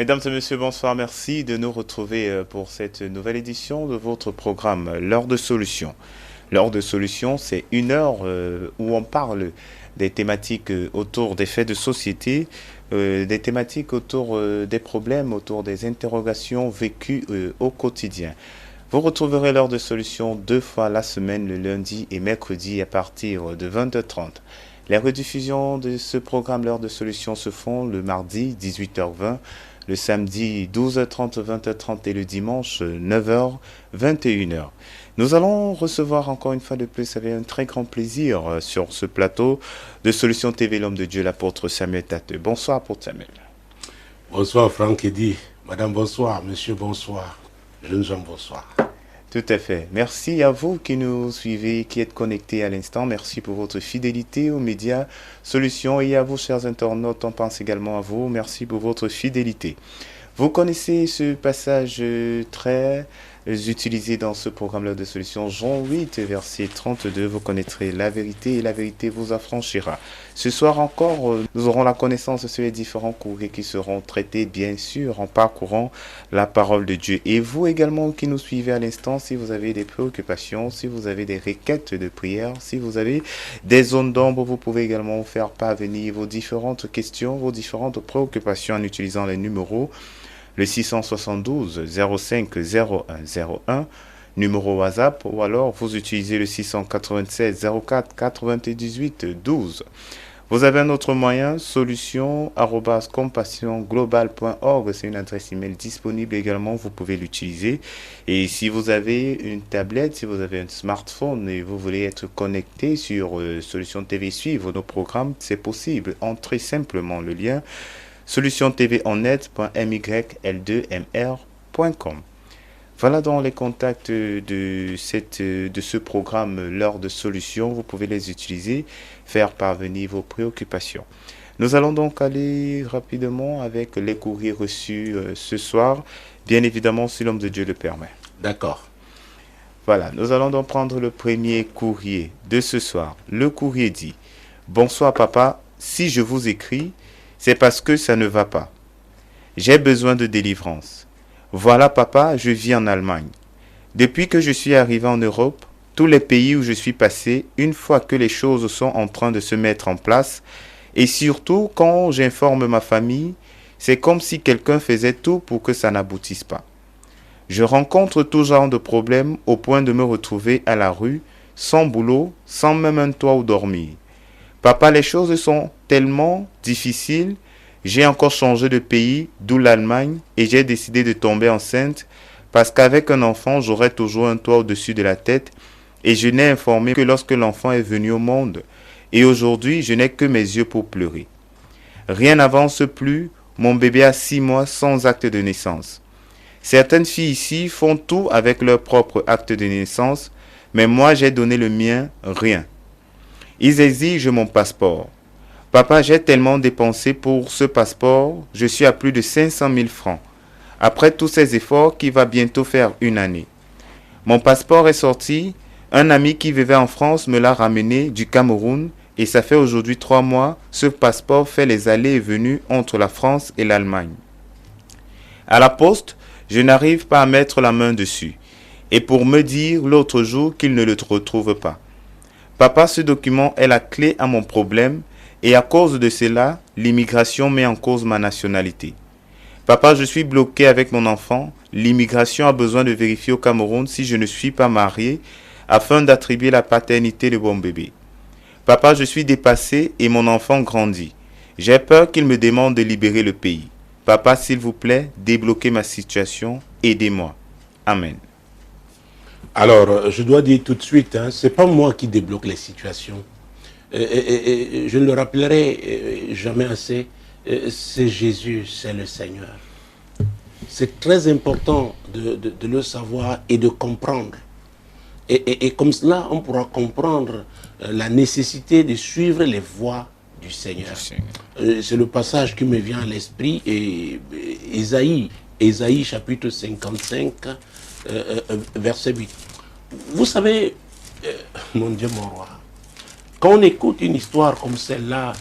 Mesdames et messieurs, bonsoir. Merci de nous retrouver pour cette nouvelle édition de votre programme L'heure de solution. L'heure de solution, c'est une heure où on parle des thématiques autour des faits de société, des thématiques autour des problèmes, autour des interrogations vécues au quotidien. Vous retrouverez l'heure de solution 2 fois la semaine, le lundi et mercredi à partir de 20h30. Les rediffusions de ce programme L'heure de solution se font le mardi 18h20, le samedi 12h30, 20h30 et le dimanche 9h, 21h. Nous allons recevoir encore une fois de plus avec un très grand plaisir sur ce plateau de Solution TV, l'homme de Dieu, l'apôtre Samuel Tate. Bonsoir, apôtre Samuel. Bonsoir Franck Eddy. Madame, bonsoir. Monsieur, bonsoir. Jeunes gens, bonsoir. Tout à fait. Merci à vous qui nous suivez, qui êtes connectés à l'instant. Merci pour votre fidélité aux médias Solutions et à vous, chers internautes. On pense également à vous. Merci pour votre fidélité. Vous connaissez ce passage très utilisé dans ce programme-là de solutions. Jean 8, verset 32. Vous connaîtrez la vérité et la vérité vous affranchira. Ce soir encore, nous aurons la connaissance sur les différents courriers qui seront traités, bien sûr, en parcourant la parole de Dieu. Et vous également qui nous suivez à l'instant, si vous avez des préoccupations, si vous avez des requêtes de prière, si vous avez des zones d'ombre, vous pouvez également faire parvenir vos différentes questions, vos différentes préoccupations en utilisant les numéros le 672 05 01 01, numéro WhatsApp, ou alors vous utilisez le 696 04 98 12. Vous avez un autre moyen, solution@compassionglobal.org, c'est une adresse email disponible également, vous pouvez l'utiliser. Et si vous avez une tablette, si vous avez un smartphone et vous voulez être connecté sur Solution TV, suivre nos programmes, c'est possible. Entrez simplement le lien solutiontvonnet.myl2mr.com. Voilà donc les contacts de ce programme L'heure de solution. Vous pouvez les utiliser, faire parvenir vos préoccupations. Nous allons donc aller rapidement avec les courriers reçus ce soir, bien évidemment si l'homme de Dieu le permet. D'accord. Voilà, nous allons donc prendre le premier courrier de ce soir. Le courrier dit: Bonsoir papa, si je vous écris, c'est parce que ça ne va pas. J'ai besoin de délivrance. Voilà papa, je vis en Allemagne. Depuis que je suis arrivé en Europe, tous les pays où je suis passé, une fois que les choses sont en train de se mettre en place, et surtout quand j'informe ma famille, c'est comme si quelqu'un faisait tout pour que ça n'aboutisse pas. Je rencontre tout genre de problèmes au point de me retrouver à la rue, sans boulot, sans même un toit où dormir. Papa, les choses sont tellement difficiles, j'ai encore changé de pays, d'où l'Allemagne, et j'ai décidé de tomber enceinte parce qu'avec un enfant, j'aurai toujours un toit au-dessus de la tête et je n'ai informé que lorsque l'enfant est venu au monde. Et aujourd'hui, je n'ai que mes yeux pour pleurer. Rien n'avance plus, mon bébé a 6 mois sans acte de naissance. Certaines filles ici font tout avec leur propre acte de naissance, mais moi j'ai donné le mien, rien. Ils exigent mon passeport. Papa, j'ai tellement dépensé pour ce passeport, je suis à plus de 500 000 francs. Après tous ces efforts qui va bientôt faire une année. Mon passeport est sorti, un ami qui vivait en France me l'a ramené du Cameroun et ça fait aujourd'hui 3 mois, ce passeport fait les allées et venues entre la France et l'Allemagne. À la poste, je n'arrive pas à mettre la main dessus. Et pour me dire l'autre jour qu'il ne le retrouve pas. Papa, ce document est la clé à mon problème et à cause de cela, l'immigration met en cause ma nationalité. Papa, je suis bloqué avec mon enfant. L'immigration a besoin de vérifier au Cameroun si je ne suis pas marié afin d'attribuer la paternité de mon bébé. Papa, je suis dépassé et mon enfant grandit. J'ai peur qu'il me demande de libérer le pays. Papa, s'il vous plaît, débloquez ma situation. Aidez-moi. Amen. Alors, je dois dire tout de suite, ce n'est pas moi qui débloque les situations. Je ne le rappellerai jamais assez, c'est Jésus, c'est le Seigneur. C'est très important de le savoir et de comprendre. Et comme cela, on pourra comprendre la nécessité de suivre les voies du Seigneur. C'est le passage qui me vient à l'esprit, et Ésaïe chapitre 55, verset 8. Vous savez, mon Dieu, mon roi, quand on écoute une histoire comme celle-là,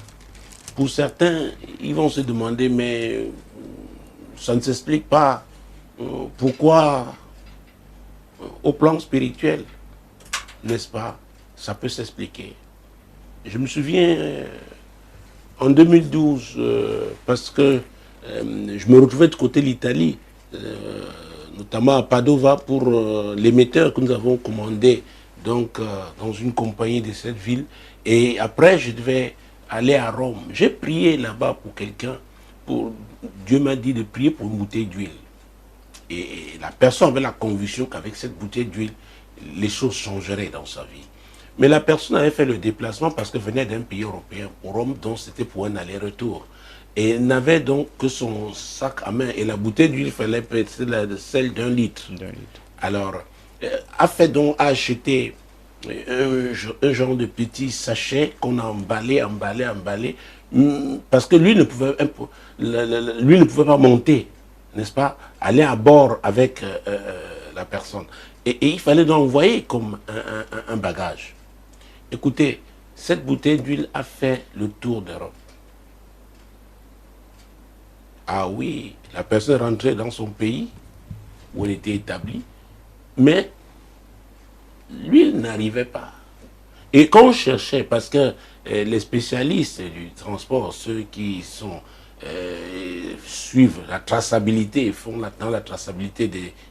pour certains, ils vont se demander, mais ça ne s'explique pas. Pourquoi, au plan spirituel, n'est-ce pas, ça peut s'expliquer. Je me souviens, en 2012, parce que je me retrouvais de côté de l'Italie, notamment à Padova, pour l'émetteur que nous avons commandé donc, dans une compagnie de cette ville. Et après, je devais aller à Rome. J'ai prié là-bas pour quelqu'un. Dieu m'a dit de prier pour une bouteille d'huile. Et la personne avait la conviction qu'avec cette bouteille d'huile, les choses changeraient dans sa vie. Mais la personne avait fait le déplacement parce qu'elle venait d'un pays européen, au Rome, donc c'était pour un aller-retour. Et elle n'avait donc que son sac à main. Et la bouteille d'huile, il fallait être celle d'1 litre. Alors, a acheté un genre de petit sachet qu'on a emballé, parce que lui ne pouvait pas monter, n'est-ce pas, aller à bord avec la personne. Et il fallait donc envoyer comme un bagage. Écoutez, cette bouteille d'huile a fait le tour d'Europe. Ah oui, la personne rentrait dans son pays où elle était établie, mais l'huile n'arrivait pas. Et quand on cherchait, parce que les spécialistes du transport, ceux qui suivent la traçabilité et font dans la traçabilité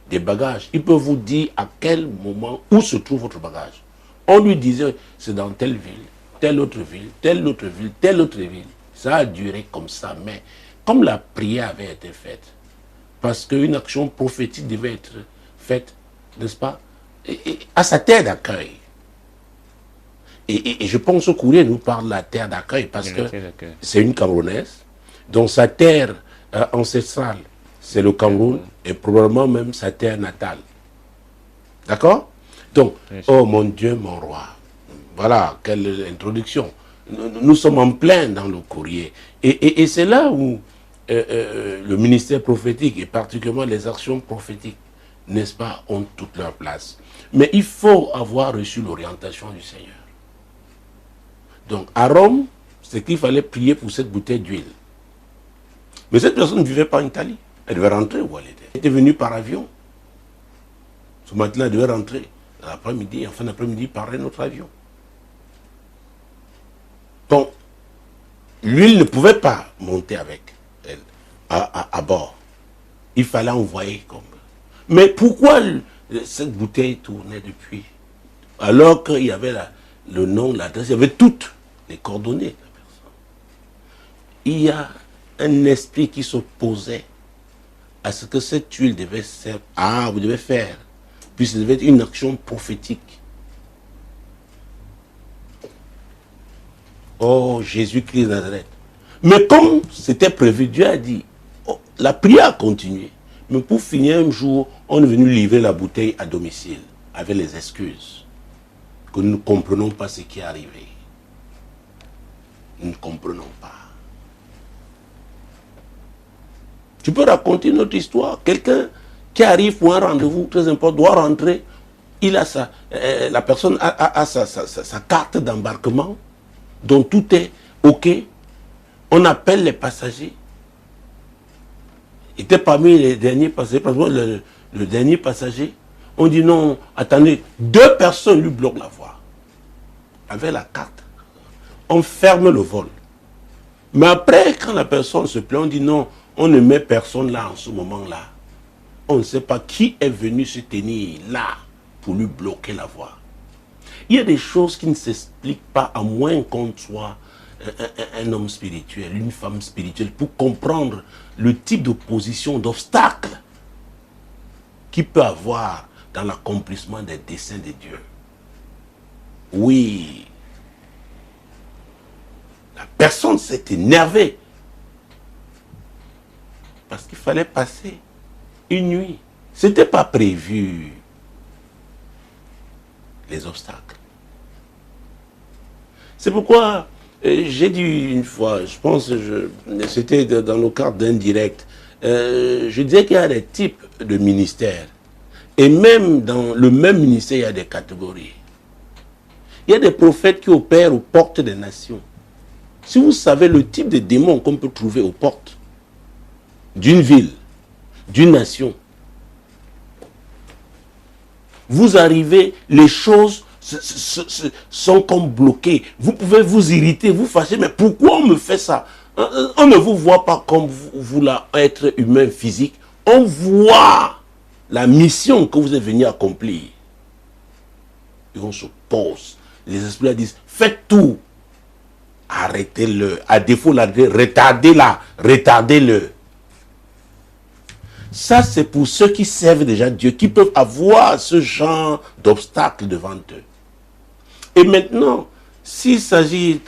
des bagages, ils peuvent vous dire à quel moment, où se trouve votre bagage. On lui disait, c'est dans telle ville, telle autre ville, telle autre ville, telle autre ville. Ça a duré comme ça, mais comme la prière avait été faite, parce qu'une action prophétique devait être faite, n'est-ce pas, à sa terre d'accueil. Et je pense au courrier nous parle de la terre d'accueil, parce que c'est une Camerounaise, dont sa terre ancestrale, c'est le Cameroun, et probablement même sa terre natale. D'accord? Donc, oh mon Dieu, mon roi. Voilà, quelle introduction. Nous sommes en plein dans le courrier. Et c'est là où le ministère prophétique, et particulièrement les actions prophétiques, n'est-ce pas, ont toute leur place. Mais il faut avoir reçu l'orientation du Seigneur. Donc, à Rome, c'est qu'il fallait prier pour cette bouteille d'huile. Mais cette personne ne vivait pas en Italie. Elle devait rentrer où elle était. Elle était venue par avion. Ce matin-là, elle devait rentrer. L'après-midi, en fin d'après-midi, par un autre avion. Donc, l'huile ne pouvait pas monter avec elle à bord. Il fallait envoyer comme. Mais pourquoi cette bouteille tournait depuis? Alors qu'il y avait le nom, l'adresse, il y avait toutes les coordonnées de la personne. Il y a un esprit qui s'opposait à ce que cette huile devait faire. Ah, vous devez faire. Puis ça devait être une action prophétique. Oh, Jésus-Christ de Nazareth. Mais comme c'était prévu, Dieu a dit, oh, la prière a continué. Mais pour finir, un jour, on est venu livrer la bouteille à domicile, avec les excuses, que nous ne comprenons pas ce qui est arrivé. Nous ne comprenons pas. Tu peux raconter notre histoire. Quelqu'un qui arrive pour un rendez-vous très important doit rentrer. Il a la personne a sa carte d'embarquement, dont tout est OK. On appelle les passagers. Il était parmi les derniers passagers. Par exemple, le dernier passager, on dit non, attendez, 2 personnes lui bloquent la voie. Avec la carte, on ferme le vol. Mais après, quand la personne se plaint, on dit non, on ne met personne là en ce moment-là. On ne sait pas qui est venu se tenir là pour lui bloquer la voie. Il y a des choses qui ne s'expliquent pas à moins qu'on soit un homme spirituel, une femme spirituelle, pour comprendre le type d'opposition, d'obstacle qu'il peut avoir dans l'accomplissement des desseins de Dieu. Oui. La personne s'est énervée parce qu'il fallait passer une nuit. Ce n'était pas prévu, les obstacles. C'est pourquoi j'ai dit une fois, je pense que c'était dans le cadre d'un direct, je disais qu'il y a des types de ministères. Et même dans le même ministère, il y a des catégories. Il y a des prophètes qui opèrent aux portes des nations. Si vous savez le type de démons qu'on peut trouver aux portes d'une ville, d'une nation. Vous arrivez, les choses sont comme bloquées. Vous pouvez vous irriter, vous fâcher, mais pourquoi on me fait ça? On ne vous voit pas comme vous là, être humain physique. On voit la mission que vous êtes venu accomplir. Et on se pose. Les esprits disent, faites tout. Arrêtez-le. À défaut, retardez-la. Retardez-le. Ça, c'est pour ceux qui servent déjà Dieu, qui peuvent avoir ce genre d'obstacles devant eux. Et maintenant, s'il s'agit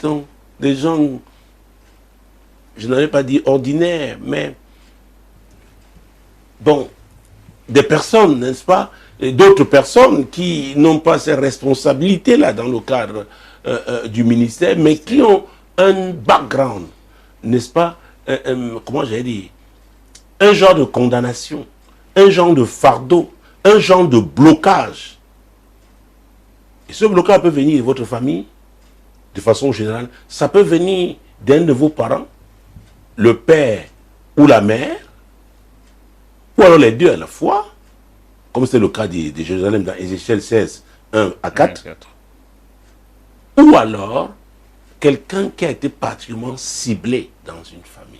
des gens, je n'avais pas dit ordinaires, mais bon, des personnes, n'est-ce pas, et d'autres personnes qui n'ont pas ces responsabilités-là dans le cadre du ministère, mais qui ont un background, n'est-ce pas, comment j'allais dire, un genre de condamnation, un genre de fardeau, un genre de blocage. Et ce blocage peut venir de votre famille, de façon générale. Ça peut venir d'un de vos parents, le père ou la mère, ou alors les deux à la fois, comme c'est le cas de Jérusalem dans Ézéchiel 16, 1 à 4. Ou alors, quelqu'un qui a été particulièrement ciblé dans une famille.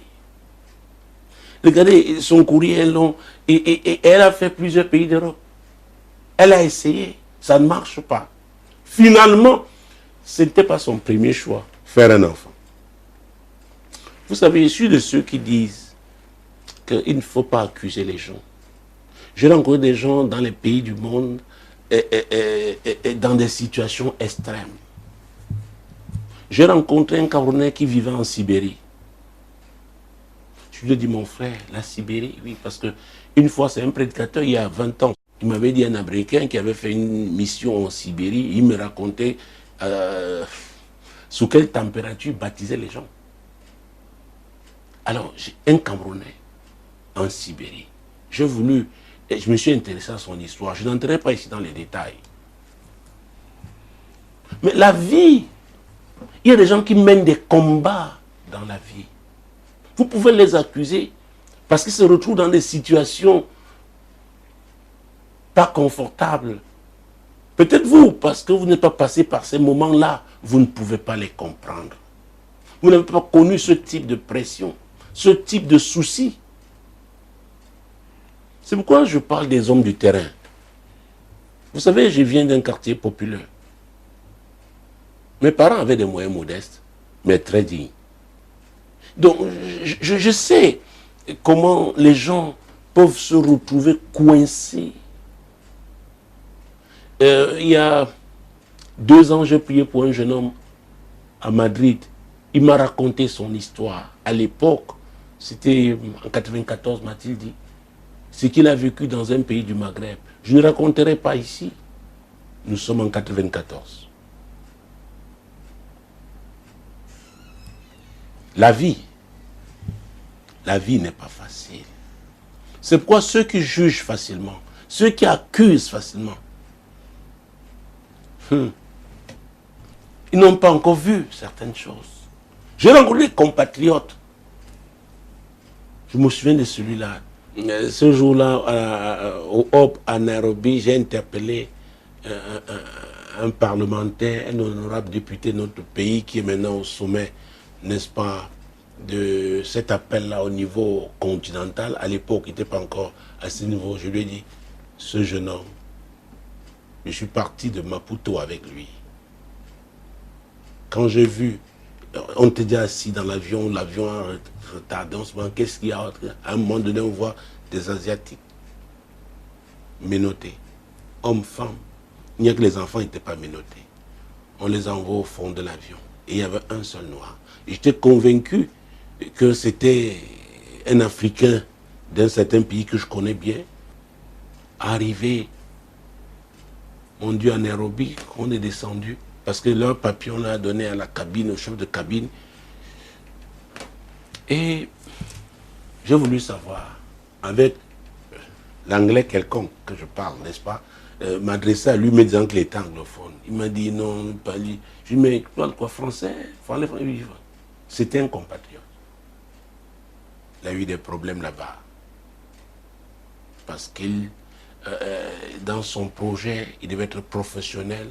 Regardez, son courrier est long. Et elle a fait plusieurs pays d'Europe. Elle a essayé. Ça ne marche pas. Finalement, ce n'était pas son premier choix, faire un enfant. Vous savez, je suis de ceux qui disent qu'il ne faut pas accuser les gens. J'ai rencontré des gens dans les pays du monde et dans des situations extrêmes. J'ai rencontré un Camerounais qui vivait en Sibérie. Je lui ai dit, mon frère, la Sibérie, oui, parce que une fois, c'est un prédicateur, il y a 20 ans, il m'avait dit un Américain qui avait fait une mission en Sibérie, il me racontait sous quelle température baptisaient les gens. Alors, j'ai un Camerounais en Sibérie. Je me suis intéressé à son histoire. Je n'entrerai pas ici dans les détails. Mais la vie, il y a des gens qui mènent des combats dans la vie. Vous pouvez les accuser parce qu'ils se retrouvent dans des situations pas confortables. Peut-être vous, parce que vous n'êtes pas passé par ces moments-là, vous ne pouvez pas les comprendre. Vous n'avez pas connu ce type de pression, ce type de soucis. C'est pourquoi je parle des hommes du terrain. Vous savez, je viens d'un quartier populaire. Mes parents avaient des moyens modestes, mais très dignes. Donc, je sais comment les gens peuvent se retrouver coincés. Il y a 2 ans, j'ai prié pour un jeune homme à Madrid. Il m'a raconté son histoire. À l'époque, c'était en 94, m'a-t-il dit, ce qu'il a vécu dans un pays du Maghreb. Je ne raconterai pas ici. Nous sommes en 94. La vie n'est pas facile. C'est pourquoi ceux qui jugent facilement, ceux qui accusent facilement, ils n'ont pas encore vu certaines choses. J'ai rencontré des compatriotes. Je me souviens de celui-là. Ce jour-là, au Hop à Nairobi, j'ai interpellé un parlementaire, un honorable député de notre pays qui est maintenant au sommet, n'est-ce pas, de cet appel-là au niveau continental. À l'époque, il n'était pas encore à ce niveau. Je lui ai dit, ce jeune homme, je suis parti de Maputo avec lui. Quand j'ai vu, on était déjà assis dans l'avion, l'avion a retardé, on se demande qu'est-ce qu'il y a. À un moment donné, on voit des Asiatiques menottés, hommes, femmes. Il n'y a que les enfants n'étaient pas menottés. On les envoie au fond de l'avion. Et il y avait un seul noir. J'étais convaincu que c'était un Africain d'un certain pays que je connais bien, arrivé, mon Dieu, à Nairobi, on est descendu, parce que leur papier, on l'a donné à la cabine, au chef de cabine. Et j'ai voulu savoir, avec l'anglais quelconque que je parle, n'est-ce pas, m'adresser à lui, me disant qu'il était anglophone. Il m'a dit non, pas lui. Je lui ai dit, mais tu parles quoi, français? C'était un compatriote. Il a eu des problèmes là-bas. parce qu'il, dans son projet, il devait être professionnel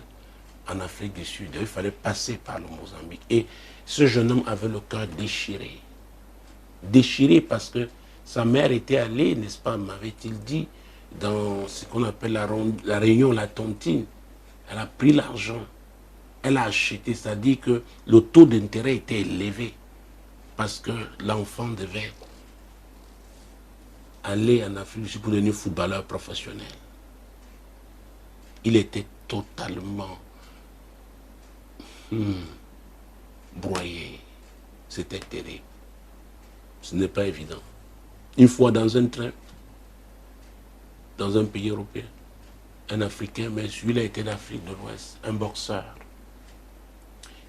en Afrique du Sud. Il fallait passer par le Mozambique. Et ce jeune homme avait le cœur déchiré. Déchiré parce que sa mère était allée, n'est-ce pas, m'avait-il dit, dans ce qu'on appelle la réunion, la tontine. Elle a pris l'argent, elle a acheté, c'est-à-dire que le taux d'intérêt était élevé parce que l'enfant devait aller en Afrique du Sud pour devenir footballeur professionnel. Il était totalement broyé. C'était terrible. Ce n'est pas évident. Une fois dans un train, dans un pays européen, un Africain, mais celui-là était d'Afrique de l'Ouest, un boxeur.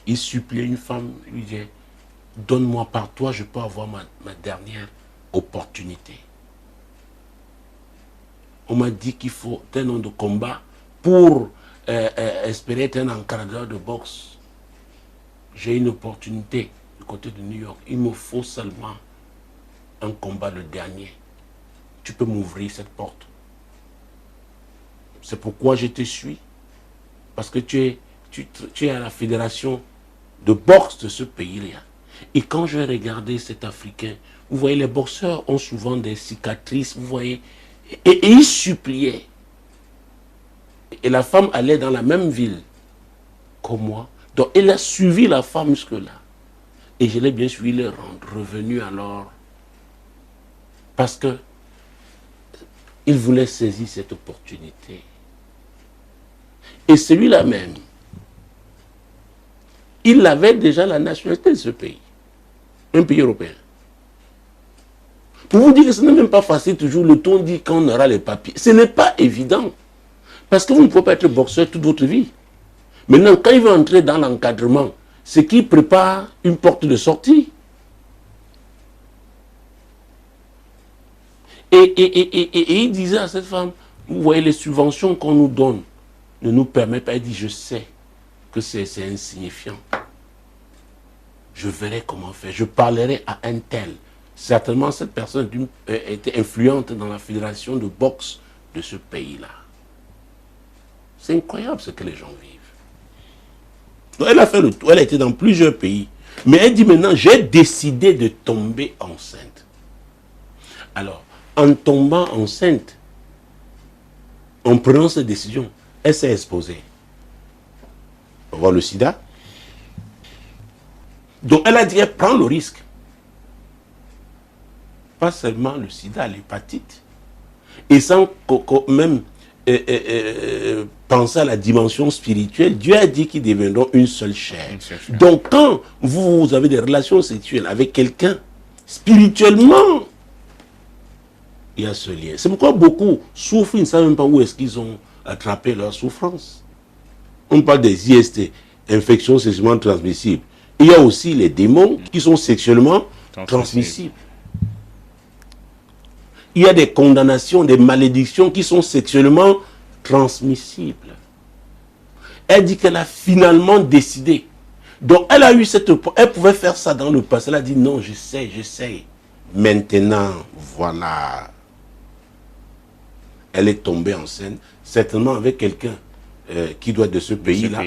Il suppliait une femme, il lui disait, donne-moi par toi, je peux avoir ma dernière opportunité. On m'a dit qu'il faut un nom de combat pour espérer être un encadreur de boxe. J'ai une opportunité du côté de New York. Il me faut seulement un combat, le dernier. Tu peux m'ouvrir cette porte. C'est pourquoi je te suis. Parce que tu es à la fédération de boxe de ce pays-là. Et quand je regardais cet Africain, vous voyez, les boxeurs ont souvent des cicatrices, vous voyez, et il suppliait. Et la femme allait dans la même ville que moi. Donc, il a suivi la femme jusque-là. Et je l'ai bien suivi, il est revenu alors. Parce que il voulait saisir cette opportunité. Et celui-là même, il avait déjà la nationalité de ce pays. Un pays européen. Pour vous dire que ce n'est même pas facile toujours, le ton dit qu'on aura les papiers. Ce n'est pas évident. Parce que vous ne pouvez pas être boxeur toute votre vie. Maintenant, quand il veut entrer dans l'encadrement, c'est qu'il prépare une porte de sortie. Et il disait à cette femme, vous voyez, les subventions qu'on nous donne ne nous permettent pas. Il dit, je sais que c'est insignifiant. Je verrai comment faire. Je parlerai à un tel. Certainement, cette personne était influente dans la fédération de boxe de ce pays-là. C'est incroyable ce que les gens vivent. Donc, elle a fait le tour, elle a été dans plusieurs pays. Mais elle dit maintenant, j'ai décidé de tomber enceinte. Alors, en tombant enceinte, en prenant cette décision, elle s'est exposée. On voit le sida. Donc elle a dit, elle prend le risque. Pas seulement le sida, l'hépatite. Et sans même penser à la dimension spirituelle, Dieu a dit qu'ils deviendront une seule chair. Donc quand vous avez des relations sexuelles avec quelqu'un, spirituellement, il y a ce lien. C'est pourquoi beaucoup souffrent, ils ne savent même pas où est-ce qu'ils ont attrapé leur souffrance. On parle des IST, infections sexuellement transmissibles. Il y a aussi les démons qui sont sexuellement transmissibles. Il y a des condamnations, des malédictions qui sont sexuellement transmissibles. Elle dit qu'elle a finalement décidé. Donc elle a eu elle pouvait faire ça dans le passé. Elle a dit non, j'essaie. Maintenant, voilà. Elle est tombée enceinte, certainement avec quelqu'un qui doit être de ce pays-là.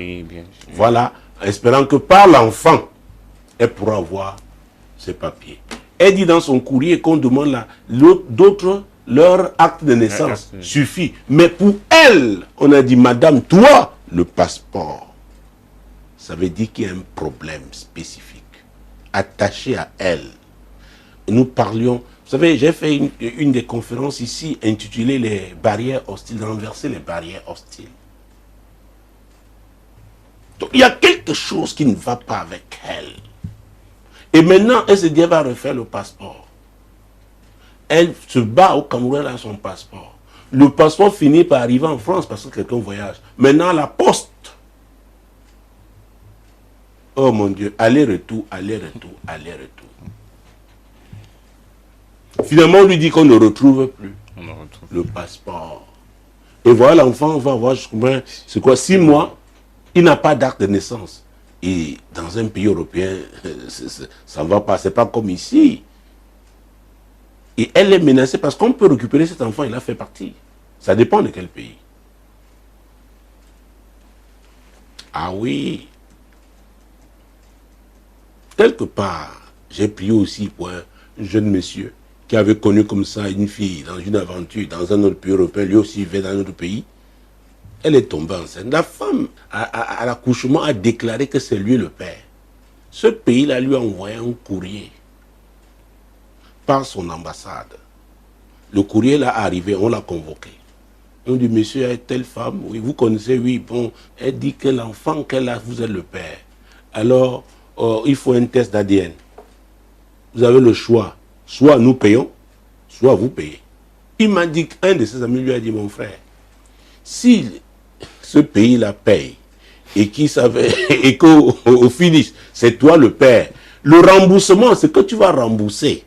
Voilà, espérant que par l'enfant, elle pourra avoir ses papiers. Elle dit dans son courrier qu'on demande d'autres, leur acte de naissance suffit. Mais pour elle, on a dit, madame, toi, le passeport. Ça veut dire qu'il y a un problème spécifique attaché à elle. Et nous parlions, vous savez, j'ai fait une des conférences ici intitulée les barrières hostiles, renverser les barrières hostiles. Donc il y a quelque chose qui ne va pas avec elle. Et maintenant, elle se dit, elle va refaire le passeport. Elle se bat au Cameroun, elle a son passeport. Le passeport finit par arriver en France parce que quelqu'un voyage. Maintenant, la poste. Oh mon Dieu, aller-retour, aller-retour, aller-retour. Finalement, on lui dit qu'on ne retrouve plus le passeport. Et voilà, l'enfant va avoir, c'est quoi, 6 mois, il n'a pas d'acte de naissance. Et dans un pays européen, ça ne va pas, c'est pas comme ici. Et elle est menacée parce qu'on peut récupérer cet enfant, il a fait partie. Ça dépend de quel pays. Ah oui. Quelque part, j'ai prié aussi pour un jeune monsieur qui avait connu comme ça une fille dans une aventure, dans un autre pays européen, lui aussi vivait dans un autre pays. Elle est tombée enceinte. La femme, à l'accouchement, a déclaré que c'est lui le père. Ce pays-là lui a envoyé un courrier par son ambassade. Le courrier là arrivé, on l'a convoqué. On dit, monsieur, il y a telle femme, oui, vous connaissez, oui, bon, elle dit que l'enfant qu'elle a, vous êtes le père. Alors, il faut un test d'ADN. Vous avez le choix, soit nous payons, soit vous payez. Il m'a dit qu'un de ses amis lui a dit, mon frère, si ce pays-là paye, et qui savait, et qu'au finish, c'est toi le père, le remboursement, c'est que tu vas rembourser.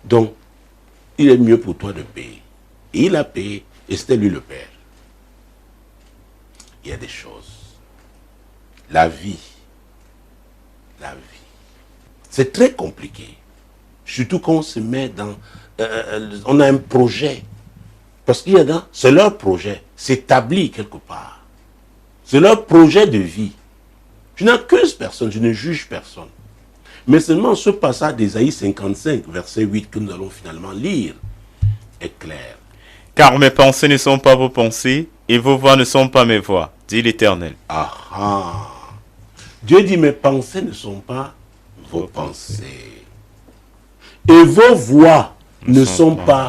Donc, il est mieux pour toi de payer. Et il a payé, et c'était lui le père. Il y a des choses. La vie. C'est très compliqué. Surtout quand on se met dans... on a un projet. Parce qu'il y a dans... C'est leur projet. C'est établi quelque part. C'est leur projet de vie. Je n'accuse personne, je ne juge personne. Mais seulement ce passage d'Ésaïe 55, verset 8, que nous allons finalement lire, est clair. Car mes pensées ne sont pas vos pensées, et vos voix ne sont pas mes voix, dit l'Éternel. Ah ah. Dieu dit, mes pensées ne sont pas vos pensées. Et vos voix ne sont pas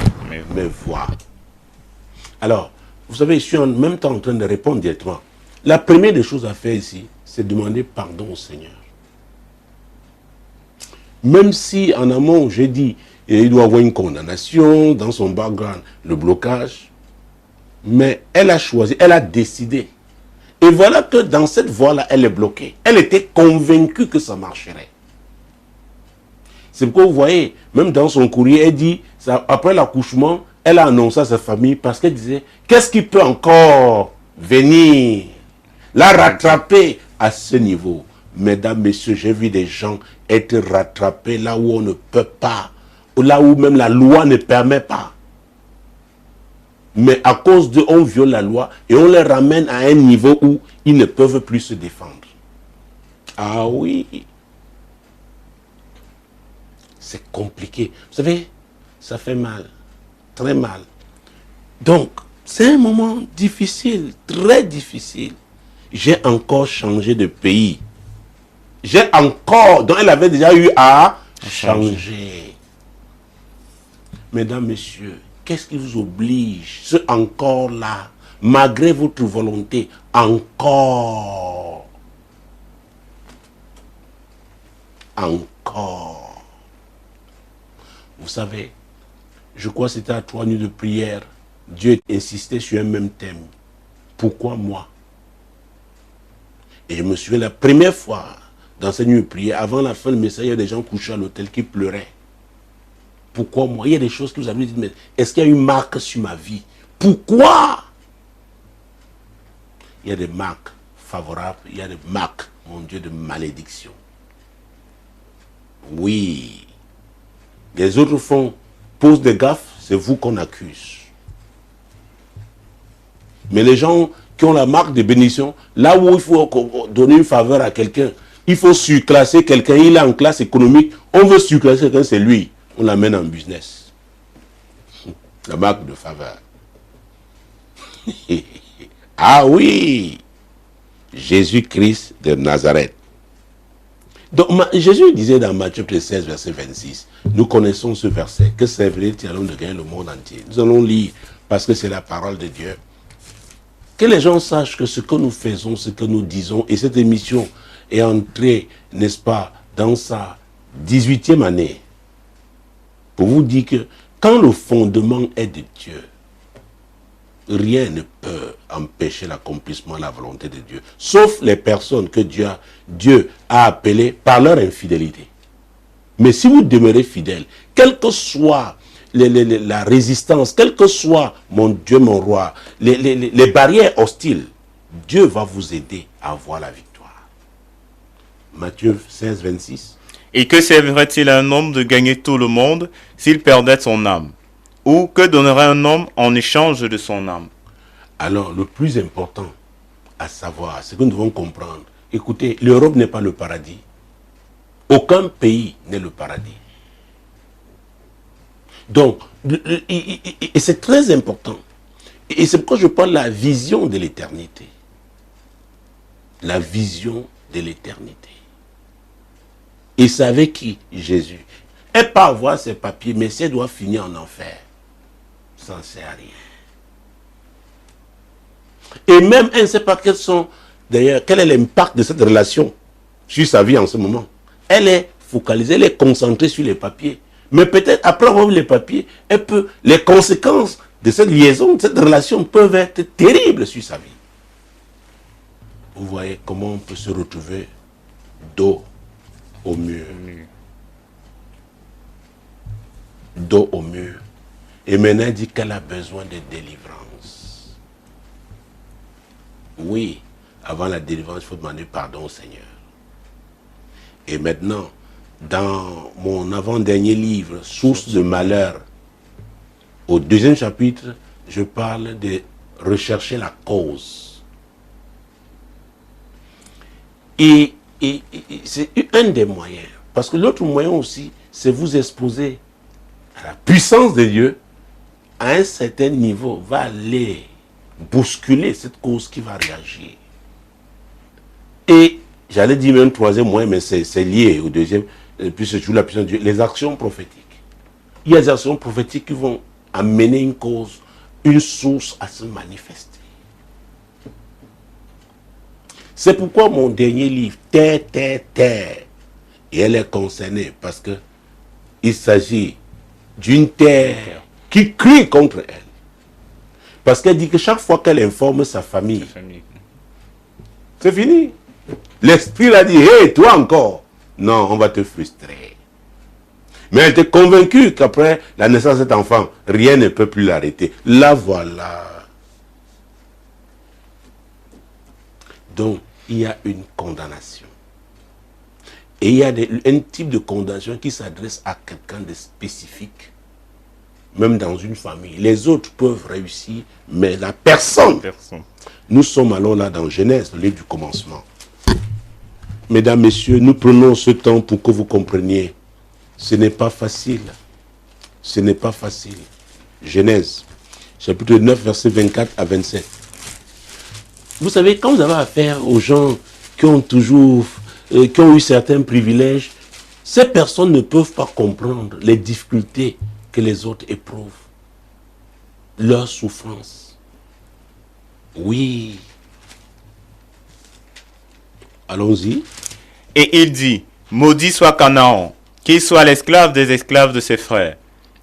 mes voix. Alors, vous savez, je suis en même temps en train de répondre directement. La première des choses à faire ici, c'est demander pardon au Seigneur. Même si en amont, j'ai dit, il doit avoir une condamnation, dans son background, le blocage. Mais elle a choisi, elle a décidé. Et voilà que dans cette voie-là, elle est bloquée. Elle était convaincue que ça marcherait. C'est pourquoi vous voyez, même dans son courrier, elle dit, ça, après l'accouchement, elle a annoncé à sa famille parce qu'elle disait, qu'est-ce qui peut encore venir la rattraper à ce niveau? Mesdames, messieurs, j'ai vu des gens être rattrapés là où on ne peut pas, ou là où même la loi ne permet pas. Mais à cause d'eux, on viole la loi et on les ramène à un niveau où ils ne peuvent plus se défendre. Ah oui. C'est compliqué. Vous savez, ça fait mal. Très mal. Donc, c'est un moment difficile, très difficile. J'ai encore changé de pays. J'ai encore, donc elle avait déjà eu à changer. Mesdames, messieurs, qu'est-ce qui vous oblige, ce encore-là, malgré votre volonté, encore. Encore. Vous savez, je crois que c'était à 3 nuits de prière, Dieu insistait sur un même thème. Pourquoi moi? Et je me souviens la première fois, dans cette nuit de prière, avant la fin du message, il y a des gens couchés à l'hôtel qui pleuraient. Pourquoi moi? Il y a des choses que vous avez dit, mais est-ce qu'il y a une marque sur ma vie? Pourquoi? Il y a des marques favorables, il y a des marques, mon Dieu, de malédiction. Oui. Les autres posent des gaffes, c'est vous qu'on accuse. Mais les gens qui ont la marque de bénédiction, là où il faut donner une faveur à quelqu'un, il faut surclasser quelqu'un, il est en classe économique, on veut surclasser quelqu'un, c'est lui. On l'amène en business. La marque de faveur. Ah oui! Jésus-Christ de Nazareth. Donc, Jésus disait dans Matthieu 16, verset 26, nous connaissons ce verset, que c'est vrai, nous allons gagner le monde entier. Nous allons lire, parce que c'est la parole de Dieu. Que les gens sachent que ce que nous faisons, ce que nous disons, et cette émission est entrée, n'est-ce pas, dans sa 18e année. Pour vous dire que quand le fondement est de Dieu, rien ne peut empêcher l'accomplissement de la volonté de Dieu. Sauf les personnes que Dieu a appelées par leur infidélité. Mais si vous demeurez fidèle, quelle que soit la résistance, quel que soit, mon Dieu, mon roi, les barrières hostiles, Dieu va vous aider à avoir la victoire. Matthieu 16, 26. Et que servirait-il à un homme de gagner tout le monde s'il perdait son âme? Ou que donnerait un homme en échange de son âme? Alors, le plus important à savoir, c'est que nous devons comprendre. Écoutez, l'Europe n'est pas le paradis. Aucun pays n'est le paradis. Donc, et c'est très important. Et c'est pourquoi je parle de la vision de l'éternité. La vision de l'éternité. Et c'est avec qui? Jésus. Elle peut avoir ses papiers, mais si elle doit finir en enfer, ça ne sert à rien. Et même elle ne sait pas d'ailleurs, quel est l'impact de cette relation sur sa vie en ce moment. Elle est focalisée, elle est concentrée sur les papiers. Mais peut-être après avoir vu les papiers, les conséquences de cette liaison, de cette relation peuvent être terribles sur sa vie. Vous voyez comment on peut se retrouver dos au mur. Dos au mur. Et maintenant, elle dit qu'elle a besoin de délivrance. Oui, avant la délivrance, il faut demander pardon au Seigneur. Et maintenant, dans mon avant-dernier livre, Source de malheur, au 2e chapitre, je parle de rechercher la cause. Et c'est un des moyens. Parce que l'autre moyen aussi, c'est vous exposer à la puissance de Dieu. À un certain niveau, va aller bousculer cette cause qui va réagir. Et j'allais dire même 3e moyen, mais c'est lié au 2e. Et puis c'est toujours la puissance de Dieu. Les actions prophétiques. Il y a des actions prophétiques qui vont amener une cause, une source à se manifester. C'est pourquoi mon dernier livre, Terre, Terre, Terre, et elle est concernée parce que il s'agit d'une terre qui crie contre elle. Parce qu'elle dit que chaque fois qu'elle informe sa famille, c'est fini. L'esprit l'a dit, hé, toi encore. Non, on va te frustrer. Mais elle était convaincue qu'après la naissance de cet enfant, rien ne peut plus l'arrêter. La voilà. Donc, il y a une condamnation. Et il y a un type de condamnation qui s'adresse à quelqu'un de spécifique. Même dans une famille. Les autres peuvent réussir, mais la personne. Nous sommes alors là dans Genèse, le livre du commencement. Mesdames, Messieurs, nous prenons ce temps pour que vous compreniez. Ce n'est pas facile. Ce n'est pas facile. Genèse, chapitre 9, versets 24 à 27. Vous savez, quand vous avez affaire aux gens qui ont eu certains privilèges, ces personnes ne peuvent pas comprendre les difficultés que les autres éprouvent. Leur souffrance. Oui. Allons-y. Et il dit, maudit soit Canaan, qu'il soit l'esclave des esclaves de ses frères.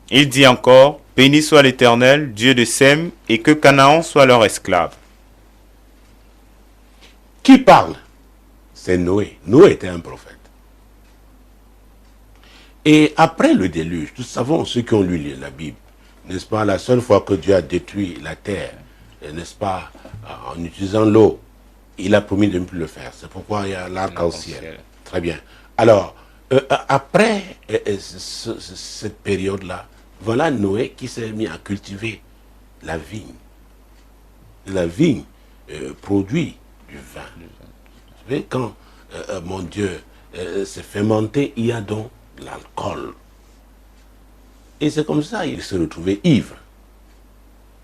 Il dit encore, béni soit l'Éternel, Dieu de Sem, et que Canaan soit leur esclave. Qui parle? C'est Noé. Noé était un prophète. Et après le déluge, nous savons, ceux qui ont lu la Bible, n'est-ce pas, la seule fois que Dieu a détruit la terre, n'est-ce pas, en utilisant l'eau, il a promis de ne plus le faire. C'est pourquoi il y a l'arc-en-ciel. Très bien. Alors, après cette période-là, voilà Noé qui s'est mis à cultiver la vigne. La vigne produit du vin. Vous savez, quand, mon Dieu, c'est fermenté, il y a donc l'alcool. Et c'est comme ça qu'il se retrouvait ivre.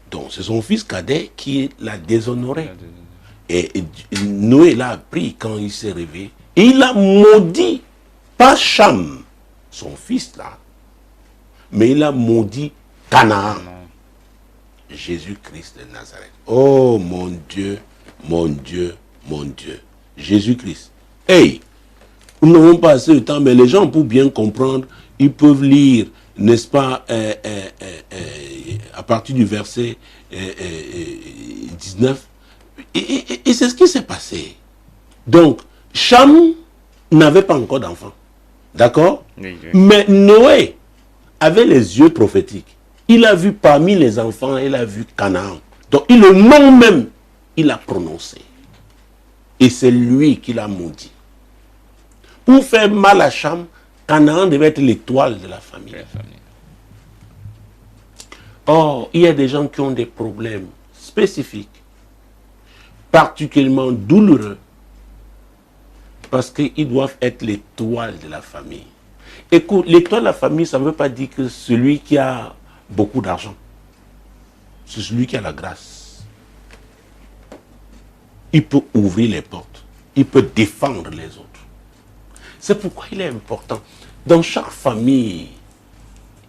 Donc c'est son fils cadet qui l'a déshonoré. Et Noé l'a appris quand il s'est réveillé. Et il a maudit, pas Cham, son fils là, mais il a maudit Canaan. Jésus-Christ de Nazareth. Oh mon Dieu, mon Dieu, mon Dieu. Jésus-Christ. Hey, nous n'avons pas assez de temps, mais les gens, pour bien comprendre, ils peuvent lire, n'est-ce pas, à partir du verset 19. Et c'est ce qui s'est passé. Donc, Cham n'avait pas encore d'enfant. D'accord? Oui. Mais Noé avait les yeux prophétiques. Il a vu parmi les enfants, il a vu Canaan. Donc, le nom même, il a prononcé. Et c'est lui qui l'a maudit. Pour faire mal à Cham, Canaan devait être l'étoile de la famille. Or, il y a des gens qui ont des problèmes spécifiques, particulièrement douloureux, parce qu'ils doivent être l'étoile de la famille. Écoute, l'étoile de la famille, ça ne veut pas dire que celui qui a beaucoup d'argent, c'est celui qui a la grâce. Il peut ouvrir les portes, il peut défendre les autres. C'est pourquoi il est important. Dans chaque famille,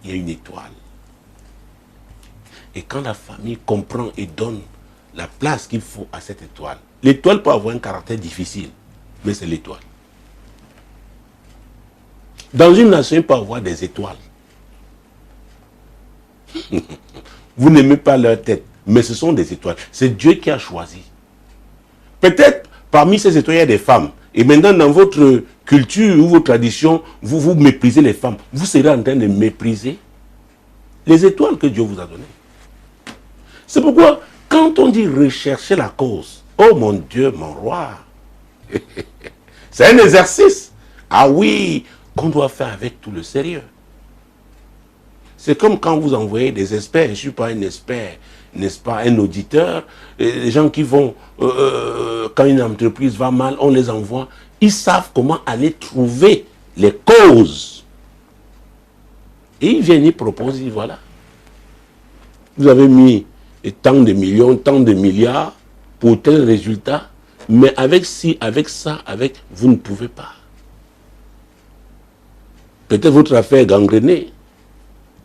il y a une étoile. Et quand la famille comprend et donne la place qu'il faut à cette étoile, l'étoile peut avoir un caractère difficile, mais c'est l'étoile. Dans une nation, il peut y avoir des étoiles. Vous n'aimez pas leur tête, mais ce sont des étoiles. C'est Dieu qui a choisi. Peut-être parmi ces étoiles, il y a des femmes. Et maintenant, dans votre culture ou vos traditions, vous méprisez les femmes. Vous serez en train de mépriser les étoiles que Dieu vous a données. C'est pourquoi, quand on dit rechercher la cause, oh mon Dieu, mon roi, c'est un exercice. Ah oui, qu'on doit faire avec tout le sérieux. C'est comme quand vous envoyez des experts. Je ne suis pas un expert, n'est-ce pas, un auditeur. Les gens qui vont, quand une entreprise va mal, on les envoie. Ils savent comment aller trouver les causes. Et ils viennent, ils proposent, ils disent, voilà. Vous avez mis tant de millions, tant de milliards pour tel résultat, mais avec ci, avec ça, avec, vous ne pouvez pas. Peut-être votre affaire est gangrénée.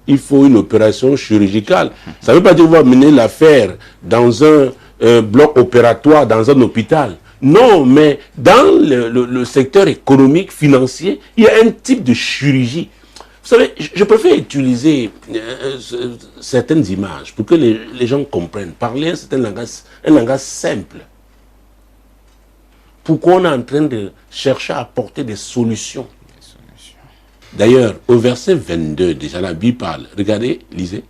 Il faut une opération chirurgicale. Ça ne veut pas dire qu'on va mener l'affaire dans un bloc opératoire, dans un hôpital. Non, mais dans le secteur économique, financier, il y a un type de chirurgie. Vous savez, je préfère utiliser certaines images pour que les gens comprennent. Parler un langage simple. Pourquoi on est en train de chercher à apporter des solutions. D'ailleurs, au verset 22, déjà la Bible parle. Regardez, lisez.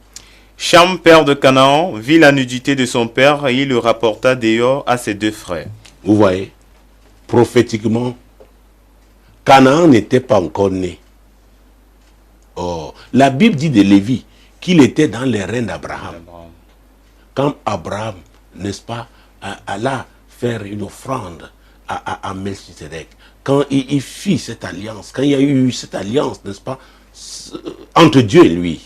Cham, père de Canaan, vit la nudité de son père et il le rapporta dehors à ses deux frères. Vous voyez, prophétiquement, Canaan n'était pas encore né. Oh, la Bible dit de Lévi qu'il était dans les reins d'Abraham. Quand Abraham, n'est-ce pas, alla faire une offrande à Melchisedec, quand il fit cette alliance, quand il y a eu cette alliance, n'est-ce pas, entre Dieu et lui,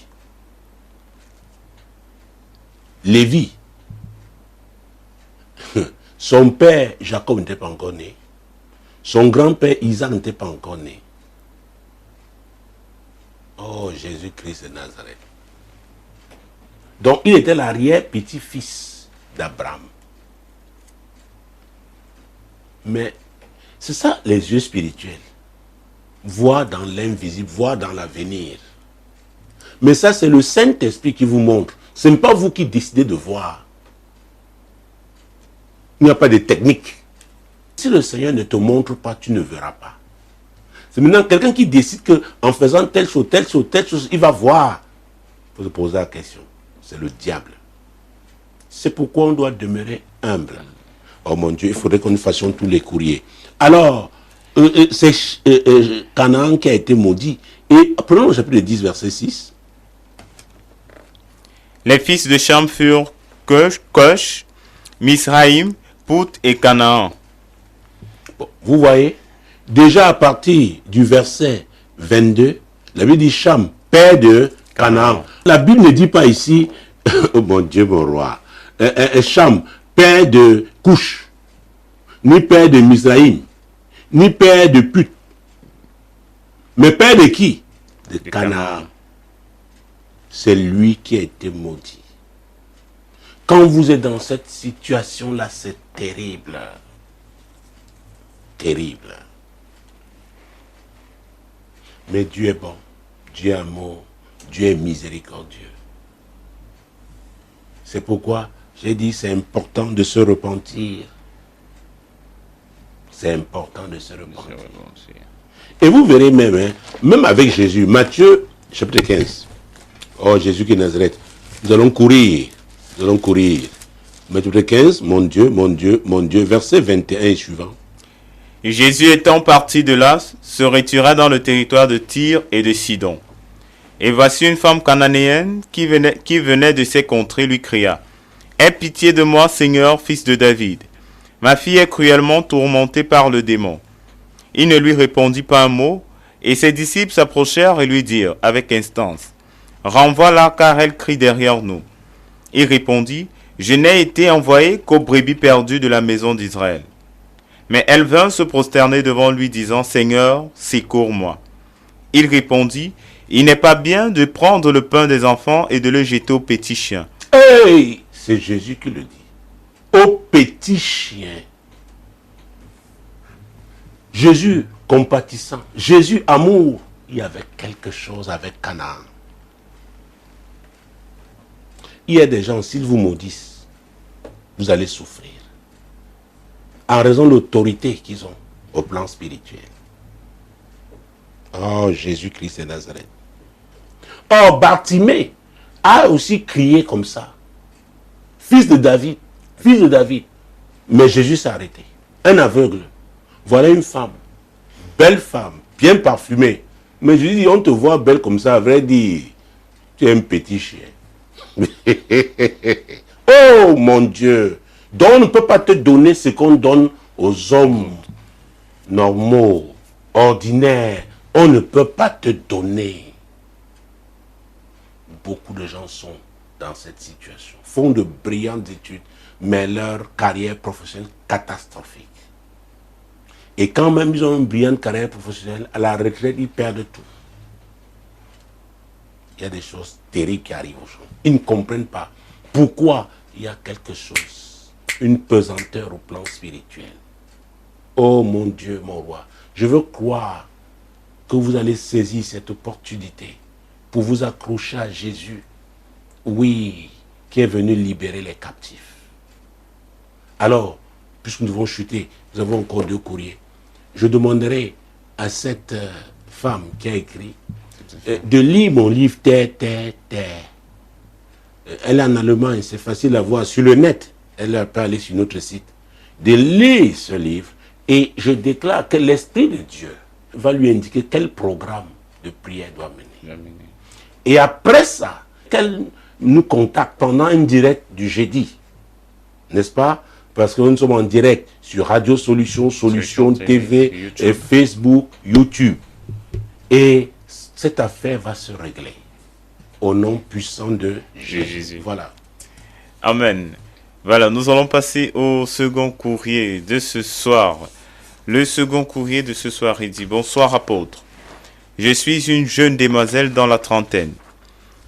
Lévi, son père Jacob n'était pas encore né, son grand-père Isaac n'était pas encore né. Oh, Jésus-Christ de Nazareth. Donc, il était l'arrière-petit-fils d'Abraham. Mais c'est ça les yeux spirituels. Voir dans l'invisible, voir dans l'avenir. Mais ça, c'est le Saint-Esprit qui vous montre. Ce n'est pas vous qui décidez de voir. Il n'y a pas de technique. Si le Seigneur ne te montre pas, tu ne verras pas. C'est maintenant quelqu'un qui décide qu'en faisant telle chose, il va voir. Il faut se poser la question. C'est le diable. C'est pourquoi on doit demeurer humble. Oh mon Dieu, il faudrait que nous fassions tous les courriers. Alors, c'est Canaan qui a été maudit. Et prenons le chapitre 10, verset 6. Les fils de Cham furent Kosh, Misraïm, Pout et Canaan. Bon, vous voyez, déjà à partir du verset 22, la Bible dit Cham, père de Canaan. La Bible ne dit pas ici, oh mon Dieu, mon roi, Cham, père de Couche, ni père de Misraïm, ni père de Put. Mais père de qui? De Canaan. C'est lui qui a été maudit. Quand vous êtes dans cette situation-là, c'est terrible. Terrible. Mais Dieu est bon. Dieu est amour. Dieu est miséricordieux. C'est pourquoi j'ai dit c'est important de se repentir. C'est important de se repentir. Et vous verrez même, hein, même avec Jésus, Matthieu chapitre 15. Oh Jésus qui est Nazareth. Nous allons courir. Nous allons courir. Matthieu 15, mon Dieu, mon Dieu, mon Dieu. Verset 21 et suivant. Et Jésus étant parti de là, se retira dans le territoire de Tyr et de Sidon. Et voici une femme cananéenne qui venait de ces contrées lui cria, « Aie pitié de moi, Seigneur, fils de David. Ma fille est cruellement tourmentée par le démon. » Il ne lui répondit pas un mot, et ses disciples s'approchèrent et lui dirent, avec instance, « Renvoie-la, car elle crie derrière nous. » Il répondit, « Je n'ai été envoyé qu'aux brebis perdues de la maison d'Israël. » Mais elle vint se prosterner devant lui, disant, « Seigneur, secours-moi. » Il répondit, « Il n'est pas bien de prendre le pain des enfants et de le jeter aux petits chiens. » Hey, c'est Jésus qui le dit. Aux petits chiens. Jésus compatissant. Jésus amour. Il y avait quelque chose avec Canaan. Il y a des gens, s'ils vous maudissent, vous allez souffrir. En raison de l'autorité qu'ils ont au plan spirituel. Oh, Jésus-Christ de Nazareth. Oh, Bartimée a aussi crié comme ça. Fils de David, fils de David. Mais Jésus s'est arrêté. Un aveugle. Voilà une femme. Belle femme, bien parfumée. Mais Jésus dit, on te voit belle comme ça, à vrai dire, tu es un petit chien. Oh mon Dieu. Donc on ne peut pas te donner ce qu'on donne aux hommes normaux, ordinaires. On ne peut pas te donner. Beaucoup de gens sont dans cette situation. Font de brillantes études, mais leur carrière professionnelle catastrophique. Et quand même ils ont une brillante carrière professionnelle, à la retraite, ils perdent tout. Il y a des choses terribles qui arrivent aux gens. Ils ne comprennent pas pourquoi il y a quelque chose, une pesanteur au plan spirituel. Oh mon Dieu, mon roi, je veux croire que vous allez saisir cette opportunité pour vous accrocher à Jésus, oui, qui est venu libérer les captifs. Alors, puisque nous devons chuter, nous avons encore 2 courriers. Je demanderai à cette femme qui a écrit de lire mon livre Terre, Terre, Terre. Elle est en allemand, c'est facile à voir sur le net. Elle peut aller sur notre site. De lire ce livre et je déclare que l'Esprit de Dieu va lui indiquer quel programme de prière doit mener. Et après ça, qu'elle nous contacte pendant un direct du jeudi. N'est-ce pas? Parce que nous sommes en direct sur Radio Solution, Solution TV, et Facebook, YouTube. Et cette affaire va se régler. Au nom puissant de Jésus. Voilà. Amen. Voilà, nous allons passer au second courrier de ce soir. Le second courrier de ce soir, il dit, « Bonsoir apôtre. Je suis une jeune demoiselle dans la trentaine.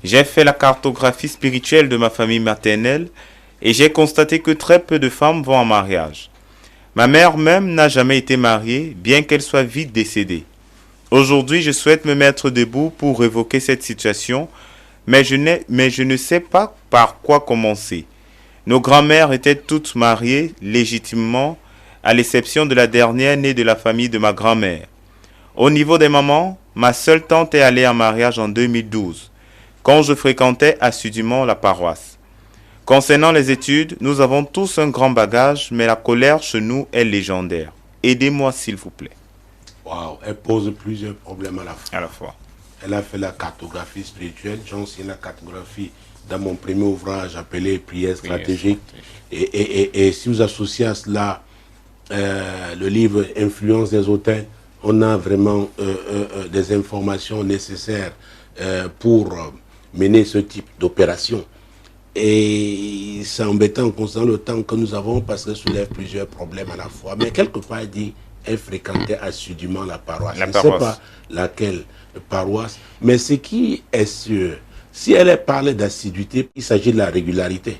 J'ai fait la cartographie spirituelle de ma famille maternelle et j'ai constaté que très peu de femmes vont en mariage. Ma mère même n'a jamais été mariée, bien qu'elle soit vite décédée. Aujourd'hui, je souhaite me mettre debout pour évoquer cette situation, mais je ne sais pas par quoi commencer. Nos grands-mères étaient toutes mariées légitimement, à l'exception de la dernière née de la famille de ma grand-mère. Au niveau des mamans, ma seule tante est allée en mariage en 2012, quand je fréquentais assidûment la paroisse. Concernant les études, nous avons tous un grand bagage, mais la colère chez nous est légendaire. Aidez-moi s'il vous plaît. » Wow, elle pose plusieurs problèmes à la fois. Elle a fait la cartographie spirituelle. J'ai enseigné la cartographie dans mon premier ouvrage appelé Prière stratégique. Et si vous associez à cela le livre Influence des autels, on a vraiment des informations nécessaires pour mener ce type d'opération. Et c'est embêtant concernant le temps que nous avons parce que ça soulève plusieurs problèmes à la fois. Mais quelque part, il dit, elle fréquentait assidûment la paroisse. Je ne sais pas laquelle paroisse, mais ce qui est sûr, si elle parle d'assiduité, il s'agit de la régularité.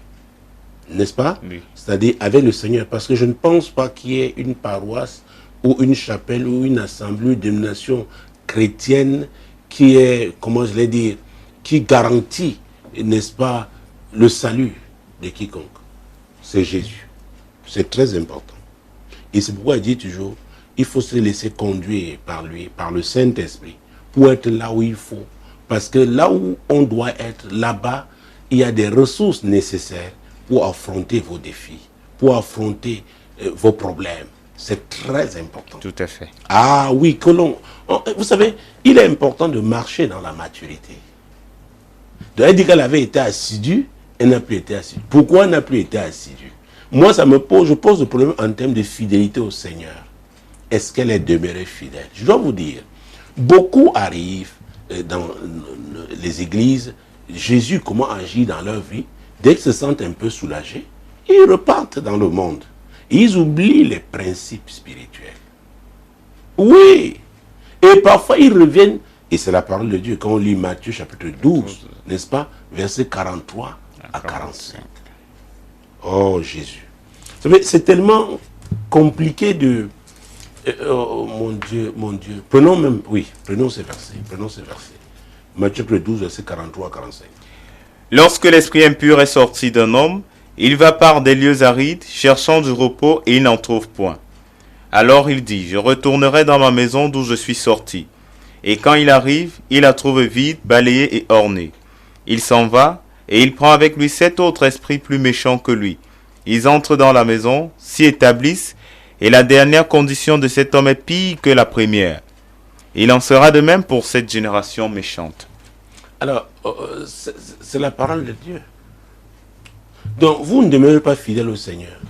N'est-ce pas? Oui. C'est-à-dire avec le Seigneur. Parce que je ne pense pas qu'il y ait une paroisse ou une chapelle ou une assemblée de nation chrétienne qui est, comment je l'ai dit, qui garantit, n'est-ce pas, le salut de quiconque. C'est Jésus. C'est très important. Et c'est pourquoi il dit toujours, il faut se laisser conduire par lui, par le Saint-Esprit, pour être là où il faut. Parce que là où on doit être, là-bas, il y a des ressources nécessaires pour affronter vos défis, pour affronter vos problèmes. C'est très important. Tout à fait. Ah oui, vous savez, il est important de marcher dans la maturité. Donc elle dit qu'elle avait été assidue, elle n'a plus été assidue. Pourquoi elle n'a plus été assidue? Moi, je pose le problème en termes de fidélité au Seigneur. Est-ce qu'elle est demeurée fidèle? Je dois vous dire, beaucoup arrivent dans les églises, Jésus, comment agir dans leur vie, dès qu'ils se sentent un peu soulagés, ils repartent dans le monde. Ils oublient les principes spirituels. Oui. Et parfois, ils reviennent, et c'est la parole de Dieu, quand on lit Matthieu chapitre 12, n'est-ce pas, versets 43 à 45. Oh Jésus. C'est tellement compliqué de... oh mon Dieu. Prenons ces versets. Matthieu 12, versets 43 à 45. Lorsque l'esprit impur est sorti d'un homme, il va par des lieux arides, cherchant du repos, et il n'en trouve point. Alors il dit, je retournerai dans ma maison d'où je suis sorti. Et quand il arrive, il la trouve vide, balayée et ornée. Il s'en va, et il prend avec lui 7 autres esprits plus méchants que lui. Ils entrent dans la maison, s'y établissent, et la dernière condition de cet homme est pire que la première. Il en sera de même pour cette génération méchante. Alors, c'est la parole de Dieu. Donc, vous ne demeurez pas fidèle au Seigneur.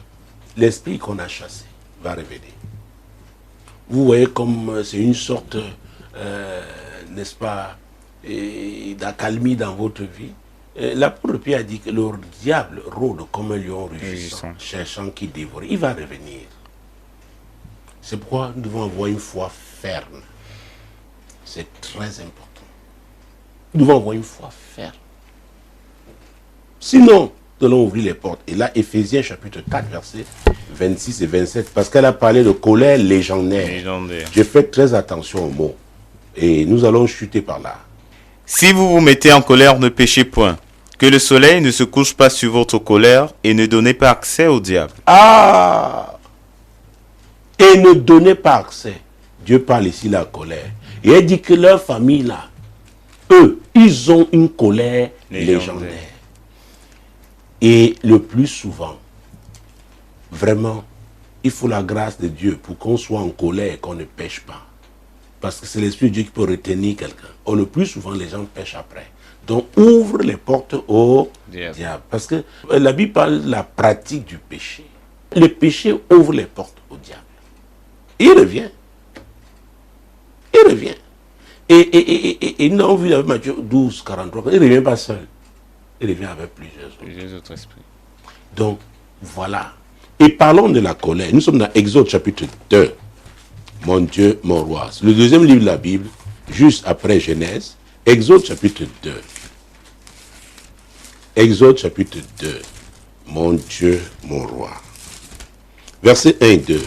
L'esprit qu'on a chassé va revenir. Vous voyez comme c'est une sorte, n'est-ce pas, d'accalmie dans votre vie. L'apôtre Pierre a dit que le diable rôde comme un lion rugissant, cherchant qui dévore. Il va revenir. C'est pourquoi nous devons avoir une foi ferme. C'est très important. Nous devons avoir une foi ferme. Sinon, nous allons ouvrir les portes. Et là, Éphésiens chapitre 4, versets 26 et 27, parce qu'elle a parlé de colère légendaire. Je fais très attention aux mots. Et nous allons chuter par là. Si vous vous mettez en colère, ne péchez point. Que le soleil ne se couche pas sur votre colère et ne donnez pas accès au diable. Ah! Et ne donnez pas accès. Dieu parle ici de la colère. Et elle dit que leur famille là, eux, ils ont une colère légendaire. Et le plus souvent, vraiment, il faut la grâce de Dieu pour qu'on soit en colère et qu'on ne pêche pas. Parce que c'est l'Esprit de Dieu qui peut retenir quelqu'un. Or, le plus souvent, les gens pêchent après. Donc, ouvre les portes au diable. Parce que la Bible parle de la pratique du péché. Le péché ouvre les portes au diable. Il revient. Il revient. Et nous avons vu avec Matthieu 12, 43, il ne revient pas seul. Il revient avec plusieurs autres esprits. Donc, voilà. Et parlons de la colère. Nous sommes dans Exode chapitre 2. Mon Dieu, mon roi. C'est le deuxième livre de la Bible, juste après Genèse. Exode chapitre 2. Exode chapitre 2. Mon Dieu, mon roi. Versets 1 et 2.